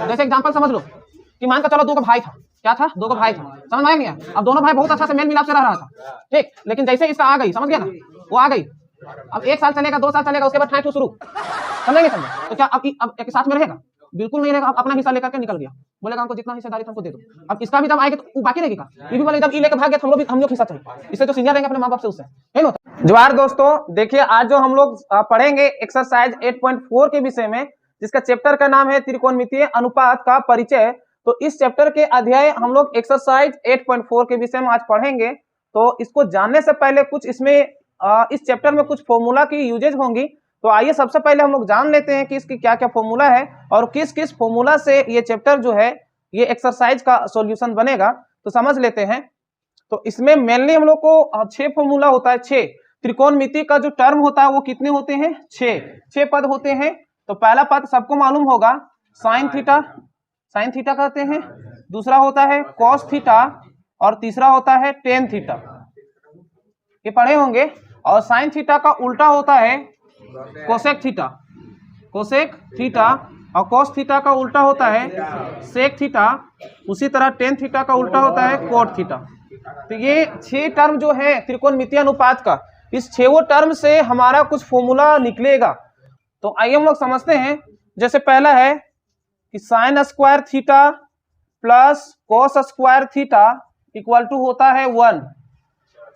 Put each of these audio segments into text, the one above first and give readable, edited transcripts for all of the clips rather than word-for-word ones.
जैसे एग्जांपल समझ लो कि मान कर चलो दो का भाई था, क्या था, दो का भाई था, समझ में आया नहीं? अब दोनों भाई बहुत अच्छा से मेल मिलाप से रह रहा था, ठीक, लेकिन जैसे इसका आ गई, समझ गया ना, वो आ गई, अब 1 साल चलेगा, 2 साल चलेगा, उसके बाद ठाई शुरू, समझेंगे समझे? तो क्या अब एक साथ में रहेगा? बिल्कुल नहीं रहेगा। अब अपना हिस्सा लेकर के निकल गया, बोलेगा हमको जितना हिस्सेदारी हमको दे दो। अब इसका भी जब आएगा तो बाकी रहेगा, ये भी बोले जब ई लेकर भाग गया हम लोग हिस्सा चाहिए, इससे तो सीनियर रहेंगे अपने माँ बाप से, उससे है ना। जोहार दोस्तों, देखिए आज जो हम लोग पढ़ेंगे एक्सरसाइज 8.4 के विषय में, जिसका चैप्टर का नाम है त्रिकोणमितीय अनुपात का परिचय। तो इस चैप्टर के अध्याय हम लोग एक्सरसाइज 8.4 के विषय में आज पढ़ेंगे। तो इसको जानने से पहले कुछ इसमें इस चैप्टर में कुछ फॉर्मूला की यूजेज होंगी। तो आइए सबसे पहले हम लोग जान लेते हैं कि इसकी क्या क्या फॉर्मूला है और किस किस फॉर्मूला से ये चैप्टर जो है ये एक्सरसाइज का सॉल्यूशन बनेगा। तो समझ लेते हैं। तो इसमें मेनली हम लोग को 6 फॉर्मूला होता है। 6 त्रिकोणमिति का जो टर्म होता है वो कितने होते हैं? 6 पद होते हैं। तो पहला पद सबको मालूम होगा, साइन थीटा, साइन थीटा कहते हैं। दूसरा होता है कॉस थीटा और तीसरा होता है टेन थीटा, ये पढ़े होंगे। और साइन थीटा का उल्टा होता है कोसेक थीटा, कोसेक थीटा, और कॉस थीटा का उल्टा होता है सेक थीटा। उसी तरह टेन थीटा का उल्टा होता है कोट थीटा। तो ये 6 टर्म जो है त्रिकोणमितीय अनुपात का, इस 6 टर्म से हमारा कुछ फॉर्मूला निकलेगा। तो आइए हम लोग समझते हैं। जैसे पहला है कि sine square theta plus cos square theta equal to होता है 1,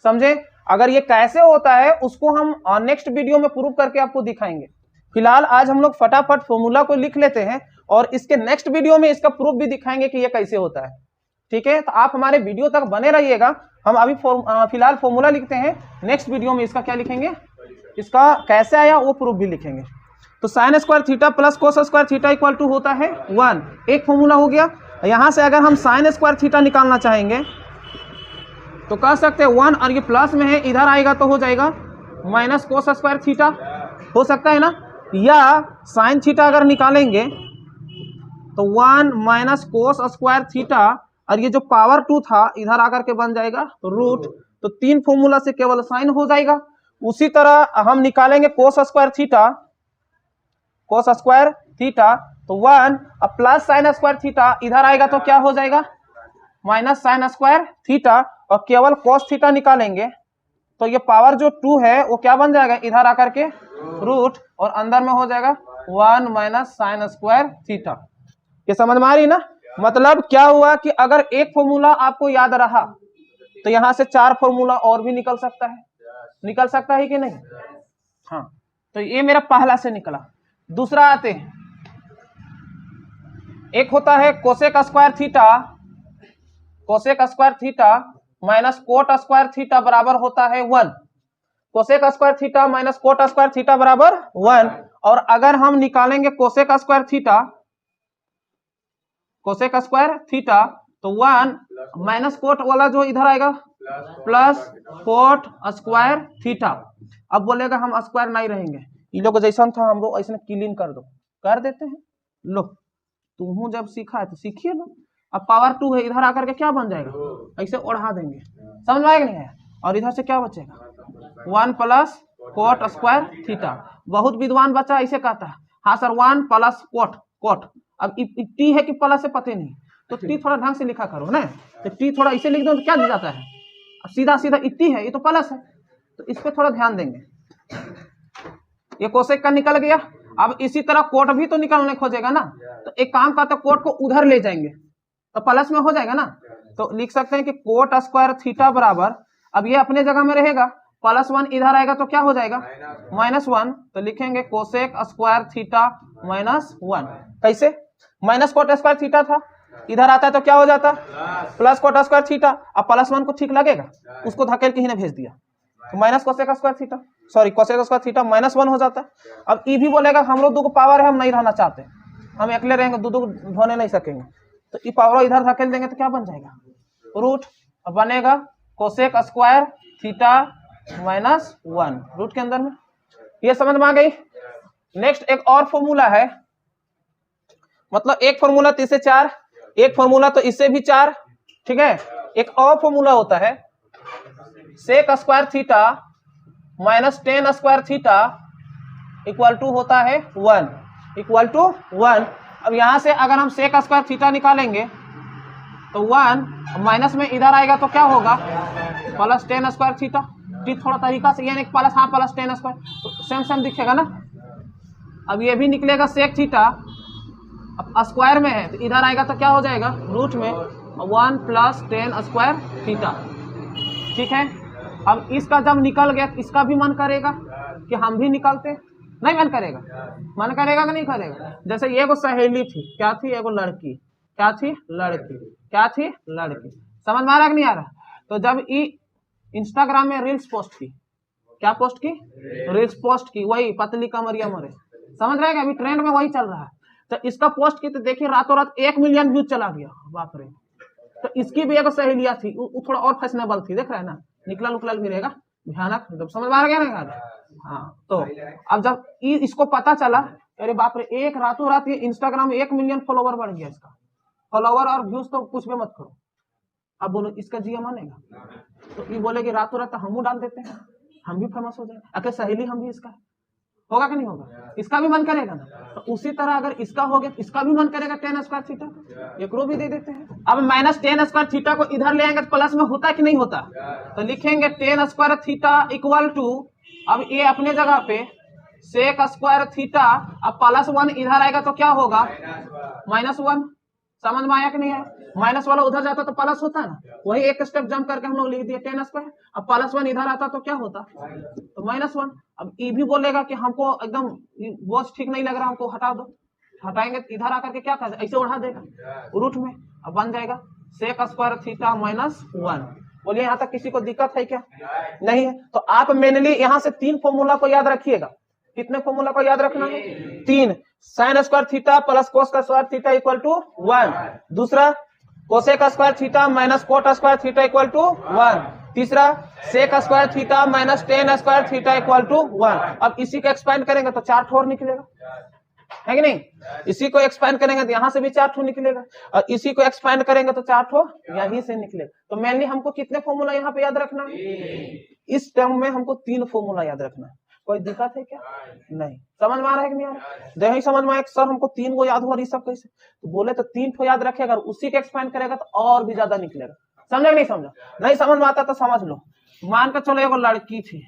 समझे? अगर ये कैसे होता है उसको हम नेक्स्ट वीडियो में प्रूव करके आपको दिखाएंगे। फिलहाल आज हम लोग फटाफट फॉर्मूला को लिख लेते हैं और इसके नेक्स्ट वीडियो में इसका प्रूफ भी दिखाएंगे कि ये कैसे होता है। ठीक है, तो आप हमारे वीडियो तक बने रहिएगा। हम अभी फिलहाल फॉर्मूला लिखते हैं, नेक्स्ट वीडियो में इसका क्या लिखेंगे, इसका कैसे आया वो प्रूफ भी लिखेंगे। तो sine square theta plus cos square theta equal to होता है 1, एक फॉर्मूला हो गया। यहां से अगर हम साइन स्क्वायर थीटा निकालना चाहेंगे तो कह सकते हैं 1, और ये प्लस में है, इधर आएगा तो हो जाएगा माइनस कोस स्क्वायर थीटा, हो सकता है ना। या साइन थीटा अगर निकालेंगे तो 1 माइनस कोस स्क्वायर थीटा, और ये जो पावर 2 था इधर आकर के बन जाएगा रूट। तो 3 फॉर्मूला से केवल साइन हो जाएगा। उसी तरह हम निकालेंगे कोस स्क्वायर थीटा, कोस स्क्वायर थीटा, तो 1 अब प्लस साइन स्क्वायर थीटा, इधर आएगा तो क्या हो जाएगा माइनस साइन स्क्वायर थीटा, और केवल कोस थीटा निकालेंगे तो ये पावर जो 2 है वो क्या बन जाएगा, इधर आकर के रूट, और अंदर में हो जाएगा 1 माइनस साइन स्क्वायर थीटा। ये समझ में आ रही ना? मतलब क्या हुआ कि अगर एक फॉर्मूला आपको याद रहा तो यहां से 4 फॉर्मूला और भी निकल सकता है, निकल सकता है कि नहीं? हाँ, तो ये मेरा पहला से निकला। दूसरा आते हैं, एक होता है cosec square theta, cosec square theta minus cot square theta बराबर होता है 1। Cosec square theta minus cot square theta बराबर 1। और अगर हम निकालेंगे cosec square theta, cosec square theta, तो 1 माइनस कोट वाला जो इधर आएगा प्लस कोट स्क्वायर थीटा। अब बोलेगा हम स्क्वायर नहीं रहेंगे, ये लोग जैसा था हम लोग ऐसे क्लीन कर दो, कर देते हैं। लो तुम जब सीखा है तो सीखिए लो। अब पावर 2 है, इधर आकर के क्या बन जाएगा, ऐसे उड़ा देंगे, समझ में आएगा नहीं है? और इधर से क्या बचेगा 1 प्लस कोट स्क्वायर थीटा। बहुत विद्वान बच्चा ऐसे कहता है, हाँ सर 1 प्लस कोट, कोट। अब टी है कि प्लस से पते नहीं, तो टी थोड़ा ढंग से लिखा करो ना। तो टी थोड़ा ऐसे लिख दो तो क्या दिख जाता है, सीधा सीधा टी है, ये तो प्लस है, तो इस पर थोड़ा ध्यान देंगे। ये कोसेक का निकल गया। अब इसी तरह कोट भी तो निकालने खोजेगा ना, तो एक काम करते हैं कोट को उधर ले जाएंगे तो प्लस में हो जाएगा ना। तो लिख सकते हैं कि कोट स्क्वायर थीटा बराबर, अब ये अपने जगह में रहेगा, +1 इधर आएगा तो क्या हो जाएगा -1। तो लिखेंगे कोसेक स्क्वायर थीटा -1। कैसे? माइनस कोट स्क्वायर थीटा था, इधर आता है तो क्या हो जाता प्लस कोट स्क्वायर थीटा। अब +1 को ठीक लगेगा, उसको धकेल के ही ने भेज दिया, तो minus cosec square theta, sorry cosec square theta -1 हो जाता है। अब ई भी बोलेगा हम लोग 2 को पावर है, हम नहीं रहना चाहते, हम अकेले रहेंगे, 2 ढोने नहीं सकेंगे, तो ई पावर इधर धकेल देंगे तो क्या बन जाएगा रूट। अब बनेगा कोसेक स्क्वायर थीटा -1 रूट के अंदर में। ये समझ में आ गई। नेक्स्ट एक और फॉर्मूला है, मतलब एक फॉर्मूला तो इससे 4, एक फॉर्मूला तो इससे भी 4, ठीक है। एक और फॉर्मूला होता है sec square theta -10 square theta equal to होता है 1, इक्वल टू 1। अब यहाँ से अगर हम सेक स्क्वायर थीटा निकालेंगे तो 1 माइनस में इधर आएगा तो क्या होगा प्लस टेन स्क्वायर थीटा। थोड़ा तरीका से यानी प्लस हाँ प्लस टेन स्क्वायर तो सेम सेम दिखेगा ना। अब ये भी निकलेगा सेक थीटा, अब स्क्वायर में है तो इधर आएगा तो क्या हो जाएगा रूट में 1 प्लस टेन स्क्वायर थीटा। ठीक है, अब इसका जब निकल गया तो इसका भी मन करेगा कि हम भी निकालते, नहीं मन करेगा? मन करेगा कि नहीं करेगा? जैसे ये एगो सहेली थी, क्या थी? एगो लड़की, क्या थी? लड़की, क्या थी? लड़की। समझ में आ रहा कि नहीं आ रहा? तो जब ये इंस्टाग्राम में रील्स पोस्ट की, क्या पोस्ट की? रील्स पोस्ट की, वही पतली कमरिया मरे, समझ रहे हैं? अभी ट्रेंड में वही चल रहा है। तो इसका पोस्ट की तो देखिए रातों रात 1 मिलियन व्यूज चला गया, बाप रे। तो इसकी भी एक सहेलिया थी, वो थोड़ा और फैशनेबल थी, देख रहे हैं ना, निकला उकलल भी रहेगा, भयानक, जब समझ में आ गया ना। हाँ, तो अब जब इसको पता चला, अरे बाप रे, एक रातों रात ये इंस्टाग्राम में 1 मिलियन फॉलोवर बढ़ गया इसका, फॉलोवर और व्यूज तो कुछ भी मत करो। अब बोलो इसका जिया मानेगा? तो ये बोले कि रातों रात हम डाल देते हैं, हम भी फेमस हो जाए, अगर सहेली हम भी इसका होगा कि नहीं होगा? इसका भी मन करेगा ना। तो उसी तरह अगर इसका हो गया, इसका भी मन करेगा टेन स्क्वायर थीटा, एक रो भी दे देते हैं। अब माइनस टेन स्क्वायर थीटा को इधर ले आएंगे तो प्लस में होता कि नहीं होता? तो लिखेंगे tan square theta equal to, अब ये अपने जगह पे सेक स्क्वायर थीटा, अब प्लस 1 इधर आएगा तो क्या होगा -1। समझ में आया कि नहीं है? माइनस वाला उधर जाता तो प्लस होता है ना, वही एक स्टेप जंप करके हम लोग लिख दिए टेन स्क्वायर। अब प्लस 1 इधर आता तो क्या होता? तो -1। अब ये भी बोलेगा कि हमको एकदम बोझ ठीक नहीं लग रहा, हमको हटा दो, हटाएंगे तो इधर आकर के क्या कर, ऐसे उड़ा देगा रूट में। अब बन जाएगा सेक स्क्वायर थीटा -1। बोलिए यहाँ तक किसी को दिक्कत है क्या? नहीं है। तो आप मेनली यहाँ से 3 फॉर्मूला को याद रखिएगा। कितने फॉर्मूला को याद रखना है? 3। Sine square theta plus cos का स्क्वायर थीटा इक्वल टू 1। दूसरा cosec square theta minus cot square theta equal to 1। तीसरा sec square theta minus tan square theta equal to 1। अब इसी को एक्सपेंड करेंगे तो 4 ठोर निकलेगा, है कि नहीं? इसी को एक्सपेंड करेंगे तो यहाँ से भी 4 ठो निकलेगा, और इसी को एक्सपेंड करेंगे तो 4 ठो यहीं से निकलेगा। तो मेनली हमको कितने फॉर्मूला यहाँ पे याद रखना है? इस टर्म में हमको 3 फॉर्मूला याद रखना है। कोई दिक्कत है क्या? नहीं। समझ में आ रहा है कि नहीं आ रहा? नहीं समझ में आया सर हमको 3 को याद हुआ, ये सब कैसे? तो बोले तो 3 ठो याद रखेगा, उसी को एक्सपेंड करेगा तो और भी ज्यादा निकलेगा। समझा नहीं समझा? नहीं समझ में आता तो समझ लो। मान कर चलो एगो लड़की थी,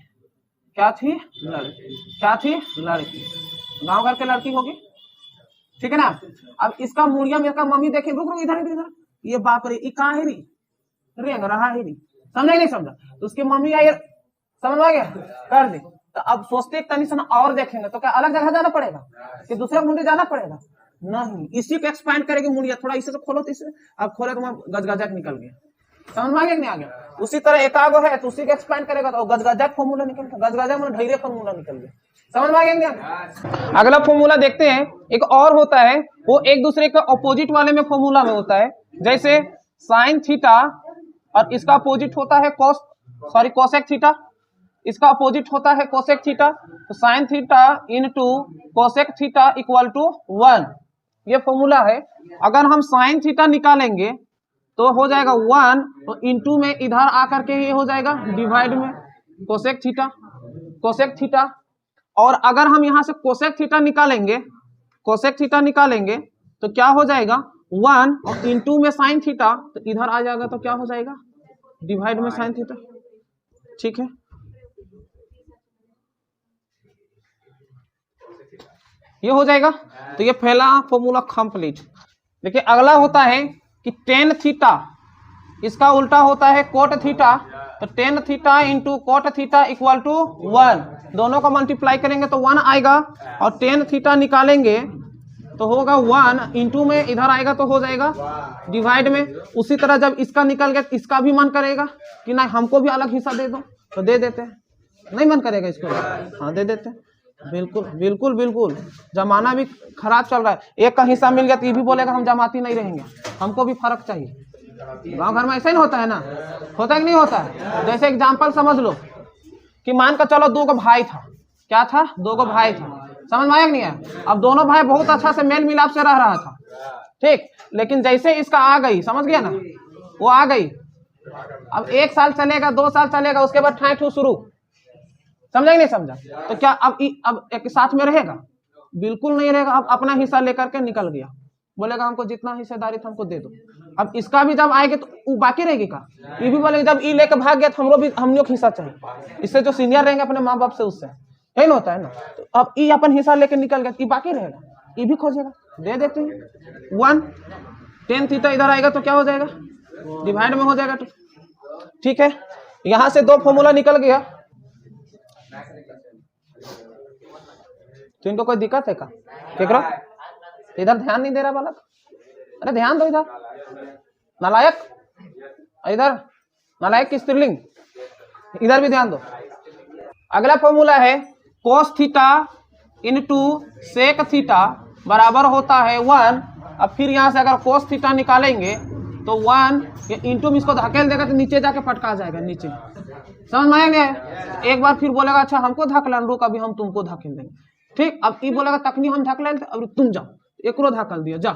क्या थी? लड़की, क्या थी? लड़की, गांव घर के लड़की होगी, ठीक है ना। अब इसका मुड़िया में इसका मम्मी देखे, रुक रुक इधर इधर, ये बाप रे ये कहाँ है री, रेंग रहा है री, समझा नहीं समझा? तो उसकी मम्मी आई, समझ में आ गया, कर दे। तो अब सोचते तनी सन और देखेंगे तो क्या अलग जगह जाना पड़ेगा कि दूसरे मुंडे जाना पड़ेगा? नहीं, इसी को एक्सपेंड करेगी मुड़िया, थोड़ा इसे तो खोलो, तो इसे अब खोले तो गजगजक निकल गया। समझ में आ गया कि नहीं आ गया? उसी तरह एकागो है तो उसी को एक्सपेंड करेगा तो गजगजक फॉर्मूला निकल गया, गजगजक में ढेरे फॉर्मूला निकल गया। समझ में आ गया कि नहीं? अगला फॉर्मूला देखते हैं, एक और होता है, वो एक दूसरे के अपोजिट वाले में फॉर्मूला में होता है। जैसे साइन थीटा और इसका अपोजिट होता है कोसेक थीटा, इसका अपोजिट होता है कोसेक थीटा। तो sine theta into cosec theta equal to 1, ये फॉर्मूला है। अगर हम साइन थीटा निकालेंगे तो हो जाएगा 1, तो इनटू में इधर आकर के ये हो जाएगा डिवाइड में कोसेक थीटा। और अगर हम यहाँ से कोसेक थीटा निकालेंगे तो क्या हो जाएगा 1, और इनटू में साइन थीटा, तो इधर आ जाएगा तो क्या हो जाएगा डिवाइड में साइन थीटा। ठीक है, ये हो जाएगा। तो ये पहला फॉर्मूला कंप्लीट। देखिए अगला होता है कि टेन थीटा, इसका उल्टा होता है कोट थीटा। तो tan theta into cot theta equal to 1, दोनों को मल्टीप्लाई करेंगे तो 1 आएगा, और टेन थीटा निकालेंगे तो होगा 1, इंटू में इधर आएगा तो हो जाएगा डिवाइड में। उसी तरह जब इसका निकल गया इसका भी मन करेगा कि नहीं हमको भी अलग हिस्सा दे दो, तो दे देते हैं। नहीं मन करेगा इसको? हाँ दे देते हैं, बिल्कुल बिल्कुल बिल्कुल। जमाना भी खराब चल रहा है, एक का हिस्सा मिल गया तो ये भी बोलेगा हम जमाती नहीं रहेंगे, हमको भी फर्क चाहिए। गांव घर में ऐसा ही होता है ना, होता है कि नहीं होता है? जैसे एग्जांपल समझ लो कि मान कर चलो 2 भाई था, क्या था? 2 भाई था, समझ में आया कि नहीं है? अब दोनों भाई बहुत अच्छा से मेल मिलाप से रह रहा था, ठीक। लेकिन जैसे इसका आ गई, समझ गया ना, वो आ गई, अब 1 साल चलेगा, 2 साल चलेगा, उसके बाद ठाई ठू शुरू, समझा कि नहीं समझा? तो क्या अब एक साथ में रहेगा? बिल्कुल नहीं रहेगा। अब अपना हिस्सा लेकर के निकल गया। बोलेगा हमको जितना हिस्सेदारी था हमको दे दो। अब इसका भी जब आएगा तो वो बाकी रहेगी का, ये भी बोलेगा जब ई लेके भाग गया तो हम लोग हिस्सा चाहिए, इससे जो सीनियर रहेंगे अपने माँ बाप से उससे, यही ना होता है ना। तो अब ई अपन हिस्सा लेके निकल गया, ई बाकी रहेगा, ई भी खोजेगा, दे देते हैं 1 tan थीटा इधर आएगा तो क्या हो जाएगा, डिवाइड में हो जाएगा। तो ठीक है, यहां से 2 फॉर्मूला निकल गया। तो इनको कोई दिक्कत है का केकरा? इधर ध्यान नहीं दे रहा बालक, अरे ध्यान दो इधर, नालायक, इधर नालायक की स्त्रीलिंग, इधर भी ध्यान दो। अगला फॉर्मूला है cos theta into sec theta बराबर होता है 1। अब फिर यहां से अगर cos थीटा निकालेंगे तो 1 इंटू में इसको धकेल देगा तो नीचे जाके फटका जाएगा नीचे, समझ में आएंगे। एक बार फिर बोलेगा अच्छा हमको धकेलन, रुक अभी हम तुमको धकेल देंगे। ठीक, अब ई बोलेगा तकनी हम धकेल, अब तुम जाओ, एकरो धकेल दिया, जा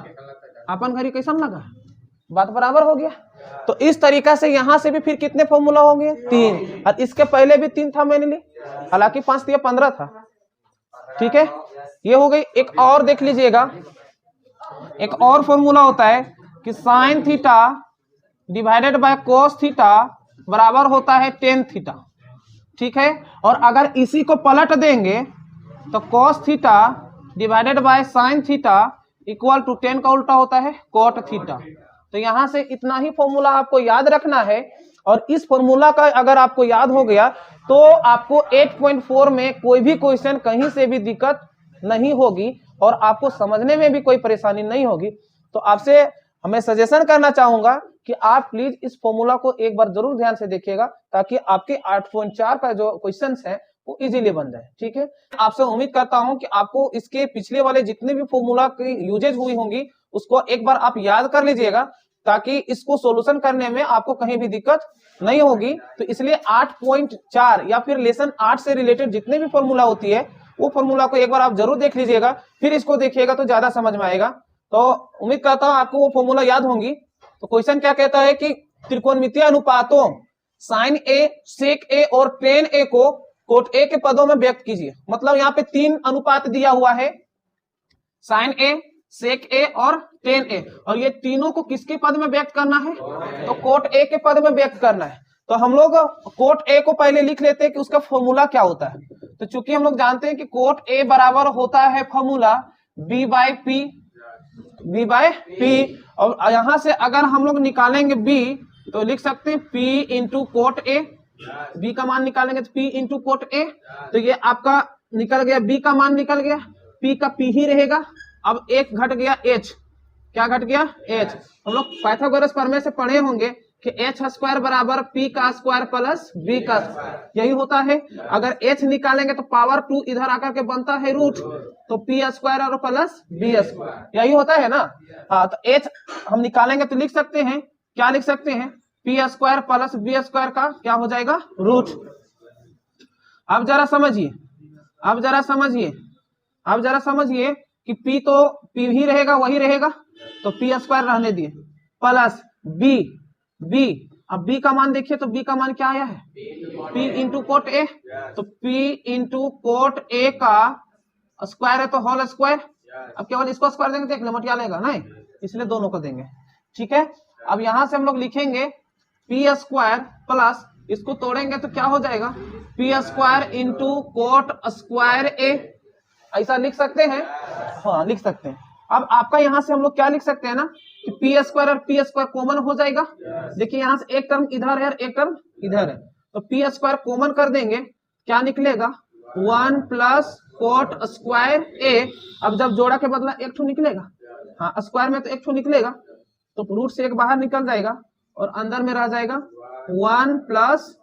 अपन घरी कैसन लगा, बात बराबर हो गया। तो इस तरीका से यहां से भी फिर कितने फॉर्मूला होंगे 3, और इसके पहले भी 3 था मैंने ली, हालांकि 5 दिया 15 था। ठीक है, ये हो गई। एक और देख लीजिएगा, एक और फॉर्मूला होता है कि sine theta divided by cos theta बराबर होता है टेन थीटा। ठीक है, और अगर इसी को पलट देंगे तो cos theta divided by sine theta equal to tan का उल्टा होता है कोट थीटा। तो यहां से इतना ही फॉर्मूला आपको याद रखना है, और इस फॉर्मूला का अगर आपको याद हो गया तो आपको 8.4 में कोई भी क्वेश्चन कहीं से भी दिक्कत नहीं होगी और आपको समझने में भी कोई परेशानी नहीं होगी। तो आपसे हमें सजेशन करना चाहूंगा कि आप प्लीज इस फॉर्मूला को एक बार जरूर ध्यान से देखिएगा, ताकि आपके 8.4 का जो क्वेश्चंस है वो इजीली बन जाए। ठीक है, आपसे उम्मीद करता हूं कि आपको इसके पिछले वाले जितने भी फॉर्मूला की यूजेज हुई होंगी उसको एक बार आप याद कर लीजिएगा, ताकि इसको सॉल्यूशन करने में आपको कहीं भी दिक्कत नहीं होगी। तो इसलिए 8.4 या फिर लेसन 8 से रिलेटेड जितने भी फॉर्मूला होती है वो फॉर्मूला को एक बार आप जरूर देख लीजिएगा, फिर इसको देखिएगा तो ज्यादा समझ में आएगा। तो उम्मीद करता हूं आपको वो फॉर्मूला याद होंगी। तो क्वेश्चन क्या कहता है कि त्रिकोणमितीय अनुपातों साइन ए, सेक ए और टेन ए को कोट ए के पदों में व्यक्त कीजिए। मतलब यहाँ पे 3 अनुपात दिया हुआ है, साइन ए, सेक ए और टेन ए, और ये तीनों को किसके पद में व्यक्त करना है, तो कोट ए के पद में व्यक्त करना है। तो हम लोग कोट ए को पहले लिख लेते हैं कि उसका फॉर्मूला क्या होता है। तो चूंकि हम लोग जानते हैं कि कोट ए बराबर होता है फॉर्मूला बी बाय पी, और यहां से अगर हम लोग निकालेंगे बी तो लिख सकते हैं P into cot A, B का मान निकालेंगे तो पी इंटू कोट ए। तो ये आपका निकल गया, बी का मान निकल गया, पी का पी ही रहेगा। अब एक घट गया एच, क्या घट गया एच। हम लोग पाइथागोरस प्रमेय से पढ़े होंगे कि एच स्क्वायर बराबर पी का स्क्वायर प्लस बी का स्क्वायर, यही होता है। अगर एच निकालेंगे तो पावर 2 इधर आकर के बनता है रूट, तो पी स्क्वायर और प्लस बी स्क्वायर, यही होता है ना। हाँ, तो एच हम निकालेंगे तो लिख सकते हैं, क्या लिख सकते हैं, P square plus B square का क्या हो जाएगा रूट। अब जरा समझिए, अब जरा समझिए कि पी तो पी ही रहेगा, वही रहेगा, तो पी स्क्वायर रहने दिए प्लस बी, अब बी का मान देखिए तो बी का मान क्या आया है, पी इंटू कोट ए, तो पी इंटू कोट ए का स्क्वायर है तो होल स्क्वायर। अब केवल इसको स्क्वायर देंगे तो एक लिमिट क्या लेगा नहीं, इसलिए दोनों को देंगे। ठीक है, अब यहां से हम लोग लिखेंगे पी स्क्वायर प्लस, इसको तोड़ेंगे तो क्या हो जाएगा, P square into cot square A, ऐसा लिख सकते हैं। हाँ लिख सकते हैं। अब आपका यहां से हम लोग क्या लिख सकते हैं ना कि पी स्क्वायर और पी स्क्वायर कॉमन हो जाएगा। देखिए यहां से एक टर्म इधर है और एक टर्म इधर है, तो पी स्क्वायर कॉमन कर देंगे, क्या निकलेगा 1 प्लस कोट स्क्वायर ए। अब जब जोड़ा के बदला एक ठो निकलेगा, हाँ स्क्वायर में तो एक ठो निकलेगा, तो रूट से एक बाहर निकल जाएगा और अंदर में रह जाएगा 1 प्लस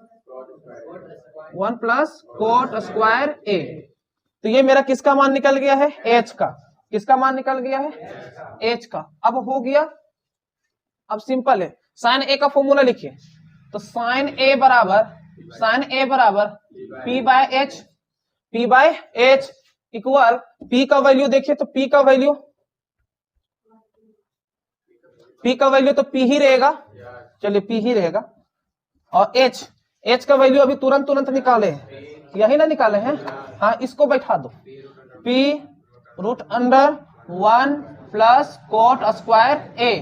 कोट स्क्वायर ए। तो ये मेरा किसका मान निकल गया है, एच का। किसका मान निकल गया है, एच का। अब हो गया, अब सिंपल है, साइन ए का फॉर्मूला लिखिए। तो साइन ए बराबर P by H equal, P का वैल्यू देखिए तो पी का वैल्यू तो पी ही रहेगा, चलिए पी ही रहेगा। और एच का वैल्यू अभी तुरंत निकाले हैं, यही ना निकाले हैं, हाँ इसको बैठा दो, P root under 1 plus cot square A.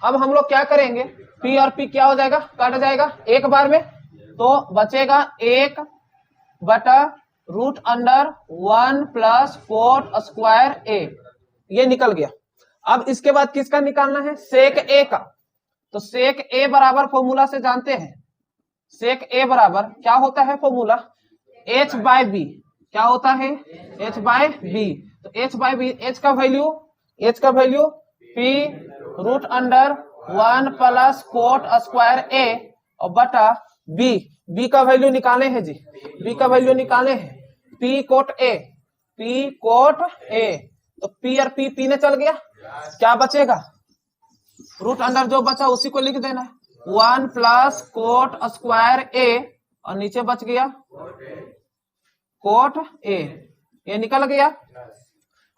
अब हम लोग क्या करेंगे, पी और पी क्या हो जाएगा, कट जाएगा एक बार में, तो बचेगा 1 बटा root under 1 plus cot square A, ये निकल गया। अब इसके बाद किसका निकालना है, सेक ए का। तो सेक ए बराबर फॉर्मूला से जानते हैं, सेक ए बराबर क्या होता है फॉर्मूला, h बाय बी। क्या होता है, h बाय बी। तो h बाय बी, h का value p root under 1 plus cot square A और बटा b का वैल्यू निकाले हैं जी, b का वैल्यू निकाले हैं p कोट a। तो p और p ने चल गया, क्या बचेगा, रूट अंडर जो बचा उसी को लिख देना है, 1 प्लस कोट स्क्वायर ए और नीचे बच गया कोट ए, ये निकल गया।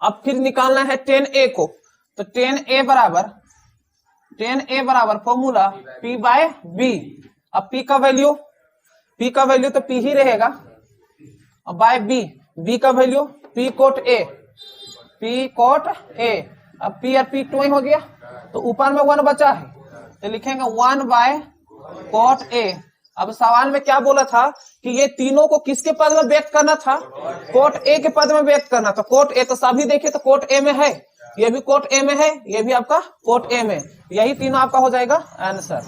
अब फिर निकालना है 10a को। तो 10a बराबर फॉर्मूला p बाय b। अब p का वैल्यू तो p ही रहेगा, अब बाय b का वैल्यू p कोट a। अब p और p 2 ही हो गया, तो ऊपर में 1 बचा है, तो लिखेंगे 1 बाय कोट a। अब सवाल में क्या बोला था कि ये तीनों को किसके पद में व्यक्त करना था, कोट ए के पद में व्यक्त करना था। कोट ए तो सभी देखिए, तो कोट ए में है, ये भी कोट ए में है, ये भी आपका कोट ए में, यही तीनों आपका हो जाएगा आंसर।